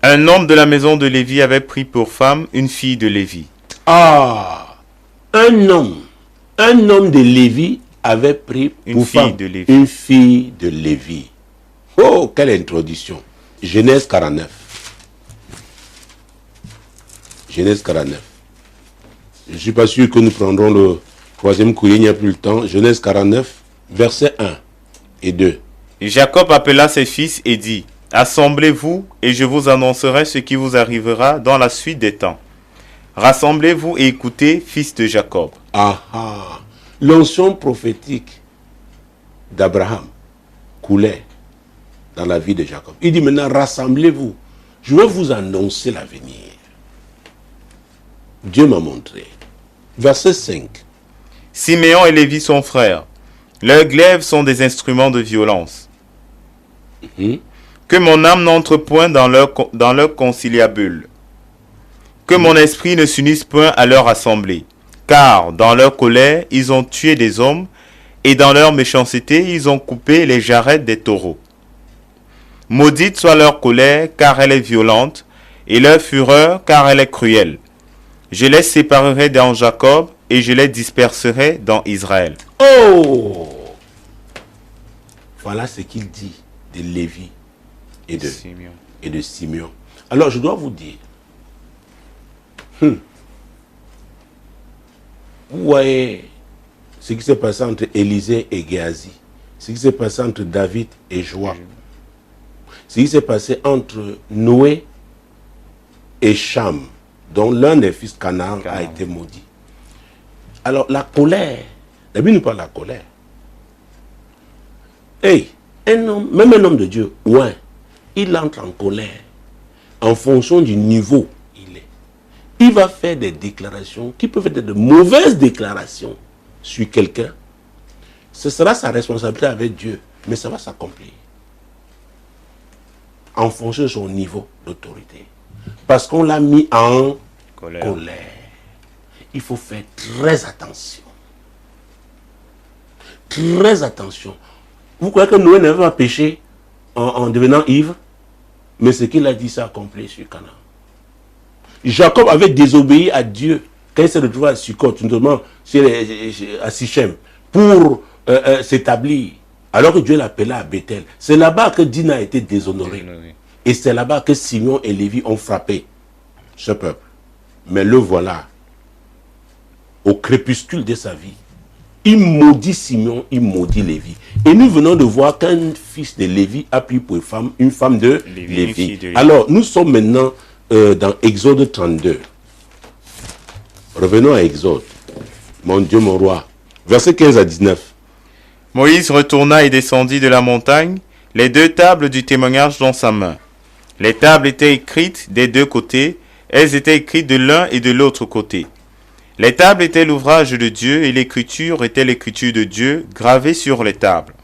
Un homme de la maison de Lévi avait pris pour femme une fille de Lévi. Ah! Un homme de Lévi avait pris pour femme une fille de Lévi. Oh, quelle introduction. Genèse 49. Genèse 49. Je ne suis pas sûr que nous prendrons le troisième courrier, il n'y a plus le temps. Genèse 49, versets 1 et 2. Et Jacob appela ses fils et dit, assemblez-vous et je vous annoncerai ce qui vous arrivera dans la suite des temps. Rassemblez-vous et écoutez, fils de Jacob. Ah ah, l'onction prophétique d'Abraham coulait dans la vie de Jacob. Il dit maintenant, rassemblez-vous. Je vais vous annoncer l'avenir. Dieu m'a montré. Verset 5. Siméon et Lévi sont frères. Leurs glaives sont des instruments de violence. Que mon âme n'entre point dans leur conciliabule. Que mon esprit ne s'unisse point à leur assemblée. Car dans leur colère, ils ont tué des hommes, et dans leur méchanceté, ils ont coupé les jarrets des taureaux. Maudite soit leur colère, car elle est violente, et leur fureur, car elle est cruelle. Je les séparerai dans Jacob, et je les disperserai dans Israël. Oh! Voilà ce qu'il dit de Lévi et de Simeon. Alors, je dois vous dire, vous voyez ce qui s'est passé entre Élisée et Géasi, ce qui s'est passé entre David et Joab, ce qui s'est passé entre Noé et Cham, dont l'un des fils Canaan a été maudit. Alors la colère, la Bible nous parle de la colère. Hey, un homme, même un homme de Dieu, ouais, il entre en colère en fonction du niveau il est. Il va faire des déclarations qui peuvent être de mauvaises déclarations sur quelqu'un. Ce sera sa responsabilité avec Dieu, mais ça va s'accomplir en fonction de son niveau d'autorité. Parce qu'on l'a mis en colère. Il faut faire très attention. Très attention. Vous croyez que Noé n'avait pas péché en devenant ivre? Mais ce qu'il a dit s'est accompli sur Canaan. Jacob avait désobéi à Dieu quand il s'est retrouvé à Sukkot, notamment à Sichem, pour s'établir, alors que Dieu l'appelait à Bethel. C'est là-bas que Dina a été déshonoré. Et c'est là-bas que Simeon et Lévi ont frappé ce peuple. Mais le voilà, au crépuscule de sa vie. Il maudit Simeon, il maudit Lévi. Et nous venons de voir qu'un fils de Lévi a pris pour femme une femme de Lévi. Alors, nous sommes maintenant dans Exode 32. Revenons à Exode. Mon Dieu, mon roi. Versets 15 à 19. Moïse retourna et descendit de la montagne, les 2 tables du témoignage dans sa main. Les tables étaient écrites des 2 côtés, elles étaient écrites de l'un et de l'autre côté. Les tables étaient l'ouvrage de Dieu et l'écriture était l'écriture de Dieu gravée sur les tables.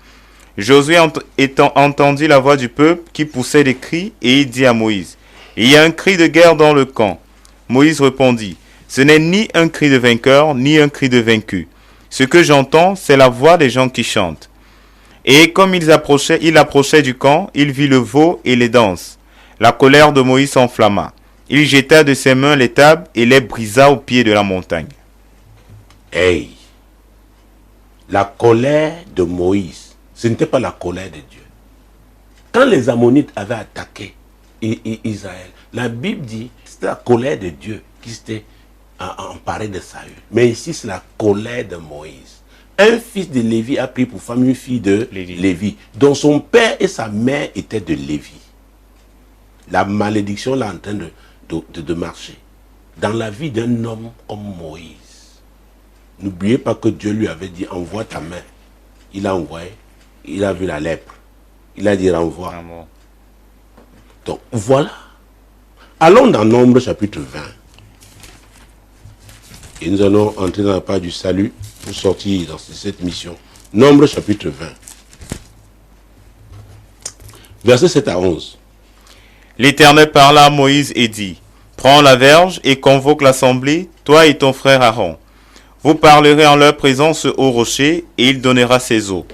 Josué entendit la voix du peuple qui poussait des cris et il dit à Moïse, « Il y a un cri de guerre dans le camp. » Moïse répondit, « Ce n'est ni un cri de vainqueur ni un cri de vaincu. Ce que j'entends, c'est la voix des gens qui chantent. » Et comme il approchait du camp, il vit le veau et les danses. La colère de Moïse s'enflamma. Il jeta de ses mains les tables et les brisa au pied de la montagne. Hey! La colère de Moïse, ce n'était pas la colère de Dieu. Quand les Ammonites avaient attaqué Israël, la Bible dit que c'était la colère de Dieu qui s'était emparée de Saül. Mais ici, c'est la colère de Moïse. Un fils de Lévi a pris pour femme une fille de Lévi, dont son père et sa mère étaient de Lévi. La malédiction là en train de marcher. Dans la vie d'un homme comme Moïse, n'oubliez pas que Dieu lui avait dit, envoie ta main. Il a envoyé, il a vu la lèpre. Il a dit, renvoie. Donc voilà. Allons dans Nombre chapitre 20. Et nous allons entrer dans la page du salut pour sortir dans cette mission. Nombre chapitre 20. Versets 7 à 11. L'Éternel parla à Moïse et dit, « Prends la verge et convoque l'assemblée, toi et ton frère Aaron. Vous parlerez en leur présence au rocher, et il donnera ses eaux.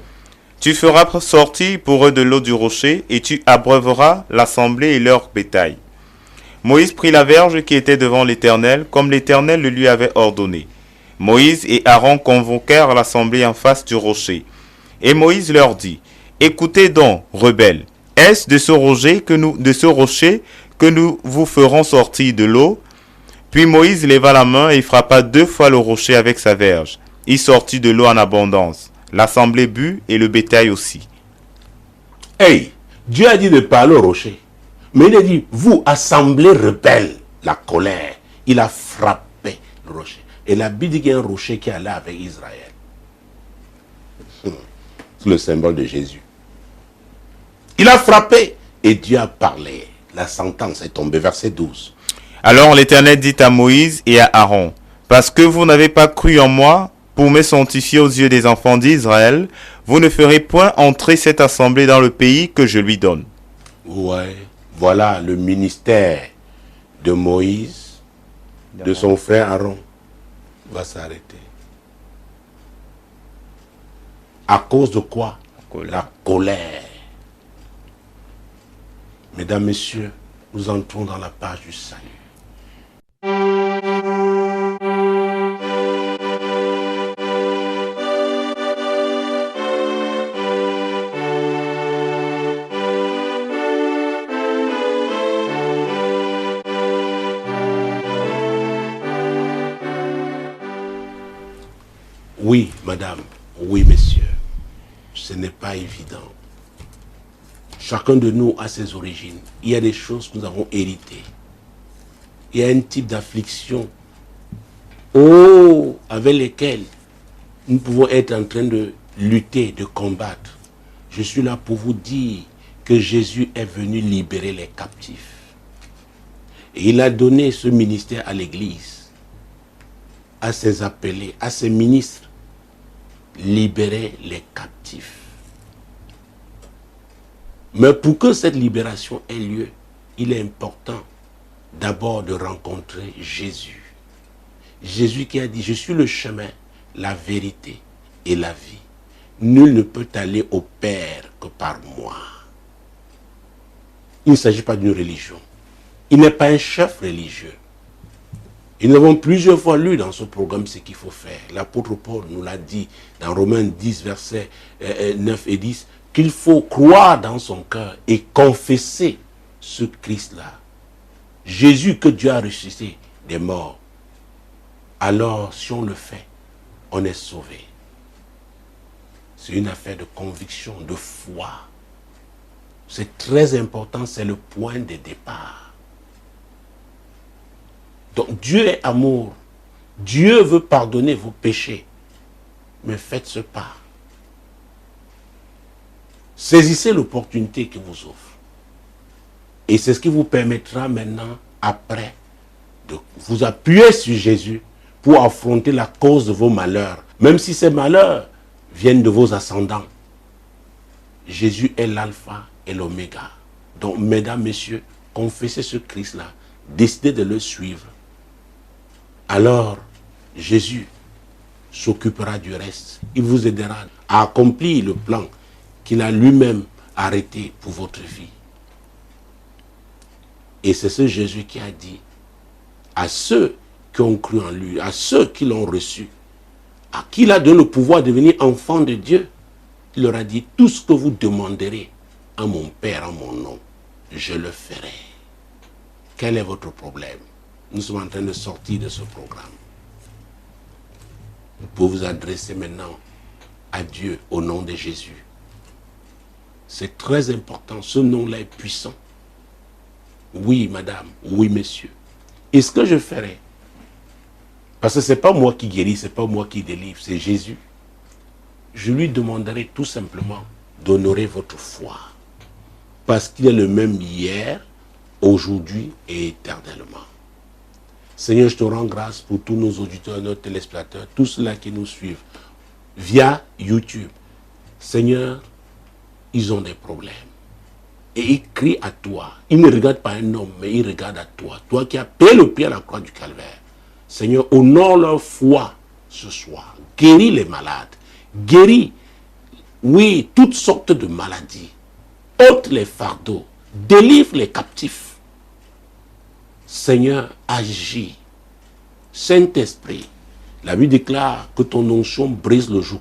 Tu feras sortir pour eux de l'eau du rocher, et tu abreuveras l'assemblée et leur bétail. » Moïse prit la verge qui était devant l'Éternel, comme l'Éternel le lui avait ordonné. Moïse et Aaron convoquèrent l'assemblée en face du rocher. Et Moïse leur dit, « Écoutez donc, rebelles, est-ce de ce rocher que nous vous ferons sortir de l'eau ?» Puis Moïse leva la main et frappa 2 fois le rocher avec sa verge. Il sortit de l'eau en abondance. L'assemblée but et le bétail aussi. Hey, Dieu a dit de parler au rocher. Mais il a dit, vous, assemblée rebelle, la colère. Il a frappé le rocher. Et la Bible dit qu'il y a un rocher qui allait avec Israël. C'est le symbole de Jésus. Il a frappé et Dieu a parlé. La sentence est tombée, verset 12. Alors l'Éternel dit à Moïse et à Aaron, « Parce que vous n'avez pas cru en moi pour me sanctifier aux yeux des enfants d'Israël, vous ne ferez point entrer cette assemblée dans le pays que je lui donne. » Ouais, voilà le ministère de Moïse, de son frère Aaron, va s'arrêter. À cause de quoi? La colère. Mesdames, Messieurs, nous entrons dans la page du salut. Oui, madame, oui, messieurs, ce n'est pas évident. Chacun de nous a ses origines. Il y a des choses que nous avons héritées. il y a un type d'affliction, oh, avec lesquelles nous pouvons être en train de lutter, de combattre. Je suis là pour vous dire que Jésus est venu libérer les captifs. Et il a donné ce ministère à l'Église, à ses appelés, à ses ministres. Libérer les captifs. Mais pour que cette libération ait lieu, il est important d'abord de rencontrer Jésus. Jésus qui a dit, je suis le chemin, la vérité et la vie. Nul ne peut aller au Père que par moi. Il ne s'agit pas d'une religion. Il n'est pas un chef religieux. Et nous avons plusieurs fois lu dans ce programme ce qu'il faut faire. L'apôtre Paul nous l'a dit dans Romains 10, versets 9 et 10, qu'il faut croire dans son cœur et confesser ce Christ-là. Jésus que Dieu a ressuscité des morts. Alors, si on le fait, on est sauvé. C'est une affaire de conviction, de foi. C'est très important, c'est le point de départ. Donc Dieu est amour. Dieu veut pardonner vos péchés. Mais faites ce pas. Saisissez l'opportunité qui vous offre. Et c'est ce qui vous permettra maintenant, après, de vous appuyer sur Jésus pour affronter la cause de vos malheurs. Même si ces malheurs viennent de vos ascendants. Jésus est l'alpha et l'oméga. Donc, mesdames, messieurs, confessez ce Christ-là. Décidez de le suivre. Alors, Jésus s'occupera du reste. Il vous aidera à accomplir le plan qu'il a lui-même arrêté pour votre vie. Et c'est ce Jésus qui a dit à ceux qui ont cru en lui, à ceux qui l'ont reçu, à qui il a donné le pouvoir de devenir enfant de Dieu, il leur a dit, tout ce que vous demanderez à mon Père, en mon nom, je le ferai. Quel est votre problème? Nous sommes en train de sortir de ce programme. Vous pouvez vous adresser maintenant à Dieu au nom de Jésus. C'est très important, ce nom-là est puissant. Oui, madame, oui, monsieur. Et ce que je ferai, parce que ce n'est pas moi qui guéris, ce n'est pas moi qui délivre, c'est Jésus. Je lui demanderai tout simplement d'honorer votre foi. Parce qu'il est le même hier, aujourd'hui et éternellement. Seigneur, je te rends grâce pour tous nos auditeurs, nos téléspectateurs, tous ceux-là qui nous suivent via YouTube. Seigneur, ils ont des problèmes. Et ils crient à toi. Ils ne regardent pas un homme, mais ils regardent à toi. Toi qui as payé le prix à la croix du calvaire. Seigneur, honore leur foi ce soir. Guéris les malades. Guéris, oui, toutes sortes de maladies. Ôte les fardeaux. Délivre les captifs. Seigneur, agis. Saint-Esprit, la Bible déclare que ton onction brise le joug.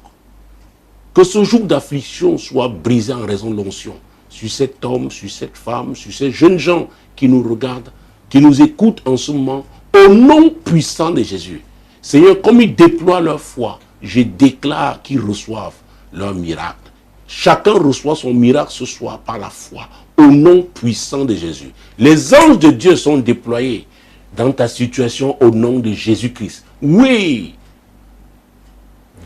Que ce joug d'affliction soit brisé en raison de l'onction. Sur cet homme, sur cette femme, sur ces jeunes gens qui nous regardent, qui nous écoutent en ce moment, au nom puissant de Jésus. Seigneur, comme ils déploient leur foi, je déclare qu'ils reçoivent leur miracle. Chacun reçoit son miracle ce soir par la foi, au nom puissant de Jésus. Les anges de Dieu sont déployés dans ta situation au nom de Jésus-Christ. Oui,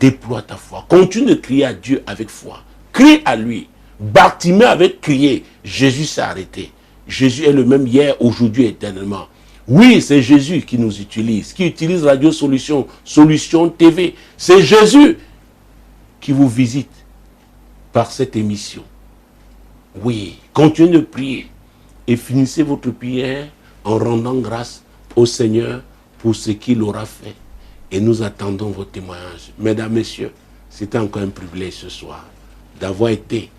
déploie ta foi. Continue de crier à Dieu avec foi. Crie à lui. Bartimée avait crié. Jésus s'est arrêté. Jésus est le même hier, aujourd'hui et éternellement. Oui, c'est Jésus qui nous utilise, qui utilise Radio Solution, Solution TV. C'est Jésus qui vous visite par cette émission. Oui, continuez de prier et finissez votre prière en rendant grâce au Seigneur pour ce qu'il aura fait. Et nous attendons vos témoignages. Mesdames, messieurs, c'était encore un privilège ce soir d'avoir été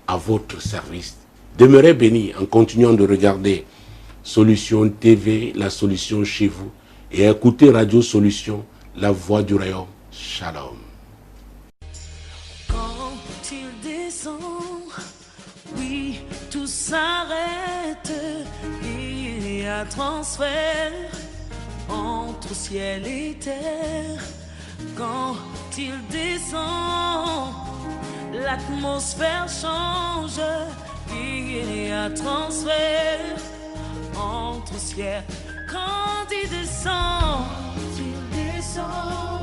à votre service. Demeurez bénis en continuant de regarder Solution TV, la solution chez vous, et écoutez Radio Solution, la voix du royaume. Shalom. Quand il descend, oui, tout s'arrête. Il y a transfert entre ciel et terre. Quand il descend, l'atmosphère change. Il y a transfert entre ciel Quand il descend,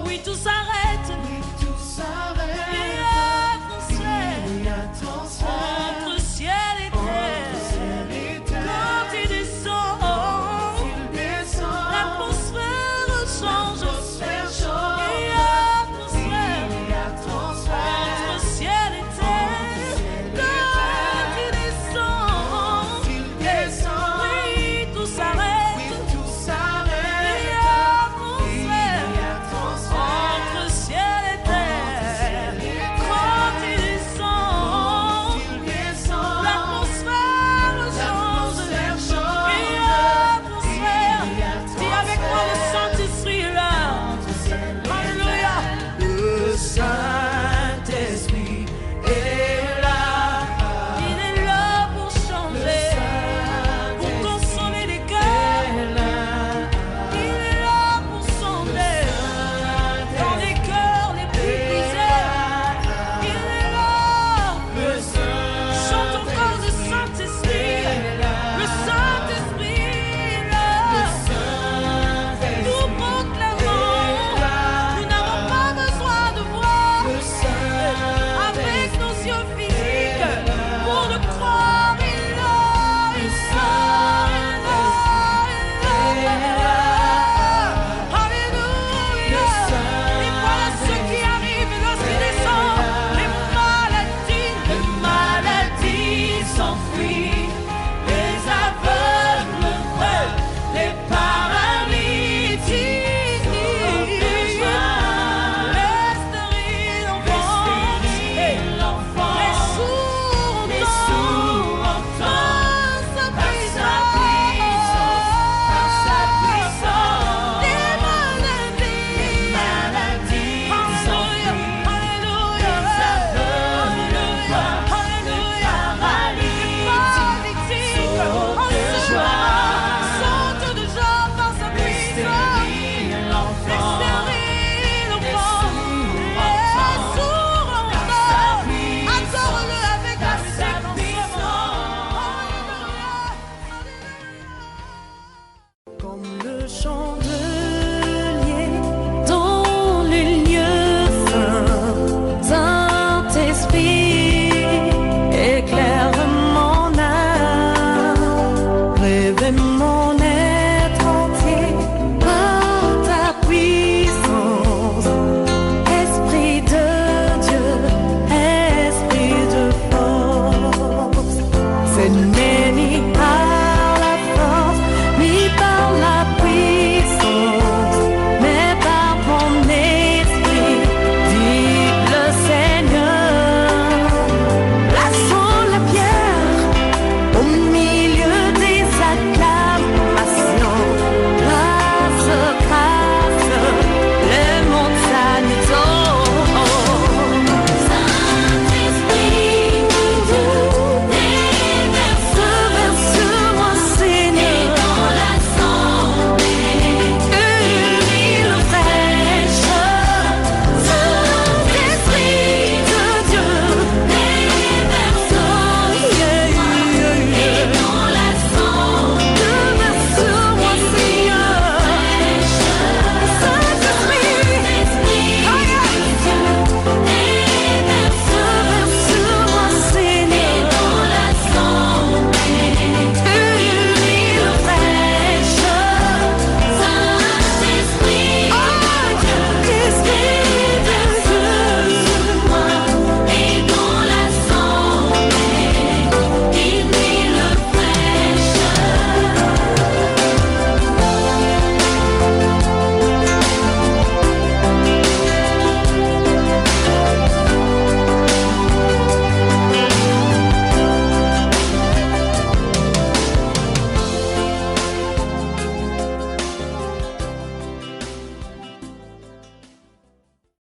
oui, tout s'arrête.